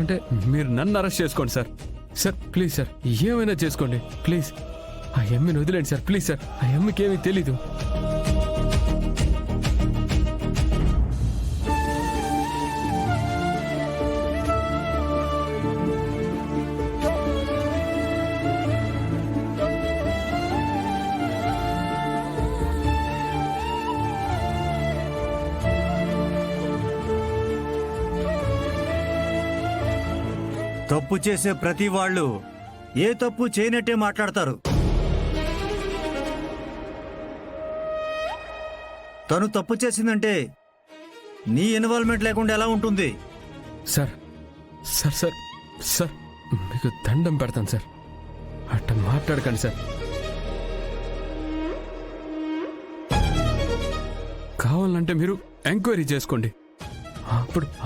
కావాలంటే మీరు నన్ను అరెస్ట్ చేసుకోండి సార్. సార్ ప్లీజ్ సార్, ఏమైనా చేసుకోండి ప్లీజ్. ఆ ఎమ్మిని వదిలేండి సార్ ప్లీజ్ సార్. ఆ ఎమ్మికి ఏమీ తెలీదు. తప్పు చేసే ప్రతి వాళ్ళు ఏ తప్పు చేయనట్టే మాట్లాడతారు. తను తప్పు చేసిందంటే నీ ఇన్వాల్వ్మెంట్ లేకుండా ఎలా ఉంటుంది? సార్ సార్ సార్ సార్ మీకు దండం పెడతాను సార్, అట్ట మాట్లాడకండి సార్. కావాలంటే మీరు ఎంక్వైరీ చేసుకోండి,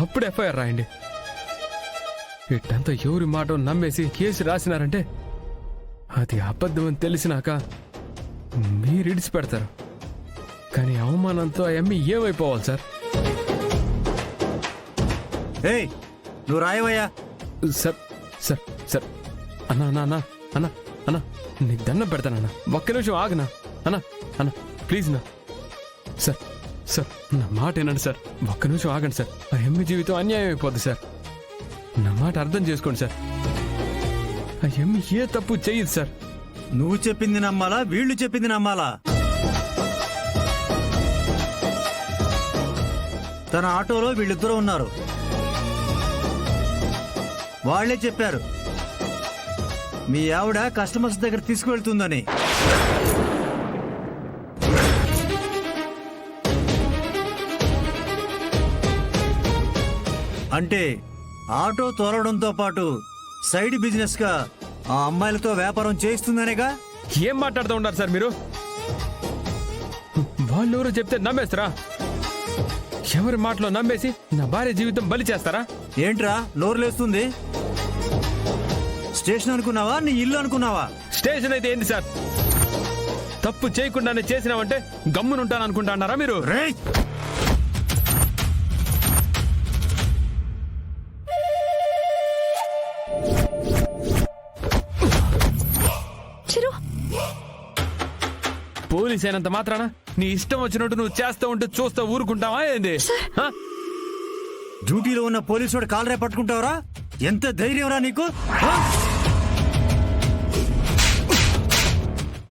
అప్పుడు ఎఫ్ఐఆర్ రాయండి. ఇట్టంతా ఎవరి మాట నమ్మేసి కేసు రాసినారంటే అది అబద్ధమని తెలిసినాక మీరు ఇడిచి పెడతారు. కానీ అవమానంతో ఆ ఎమ్మి ఏమైపోవాలి సార్? ఏయ్, నువ్వు రాయవయ్యా. సార్ సార్ సార్ అన్నా అన్నా అన్నా అన్నా అన్నా నీకు దండం పెడతానన్నా, ఒక్క నిమిషం ఆగనా అన్నా అన్నా ప్లీజ్ నా. సార్ సార్ నా మాట ఏనండి సార్, ఒక్క నిమిషం ఆగండి సార్. ఆ ఎమ్మి జీవితం అన్యాయం అయిపోద్ది సార్. నా మాట అర్థం చేసుకోండి సార్. ఆ ఎమ్మి ఏ తప్పు చెయ్యదు సార్. నువ్వు చెప్పింది నమ్మాలా, వీళ్ళు చెప్పింది నమ్మాలా? తన ఆటోలో వీళ్ళిద్దరూ ఉన్నారు. వాళ్లే చెప్పారు మీ ఆవిడ కస్టమర్స్ దగ్గర తీసుకువెళ్తుందని. అంటే ఆటో తోలడంతో పాటు సైడ్ బిజినెస్ గా ఆ అమ్మాయిలతో వ్యాపారం చేయిస్తుందనేగా. ఏం మాట్లాడుతూ ఉంటారు సార్ మీరు? వాళ్ళు ఎవరో చెప్తే నమ్మేస్తారా? ఎవరి మాటలో నమ్మేసి నా భార్య జీవితం బలి చేస్తారా? ఏంట్రా నోరులేస్తుంది? స్టేషన్ అనుకున్నావా, నీ ఇల్లు అనుకున్నావా? స్టేషన్ అయితే ఏంది సార్? తప్పు చేయకుండానే చేసినావంటే గమ్మునుంటాను అనుకుంటా అన్నారా మీరు? రేయ్, పోలీస్ అయినంత మాత్రాన నీ ఇష్టం వచ్చినట్టు నువ్వు చేస్తూ ఉంటే చూస్తూ ఊరుకుంటావా ఏంది? డ్యూటీలో ఉన్న పోలీసు వాడు కాలరే పట్టుకుంటావరా? ఎంత ధైర్యం రా నీకు?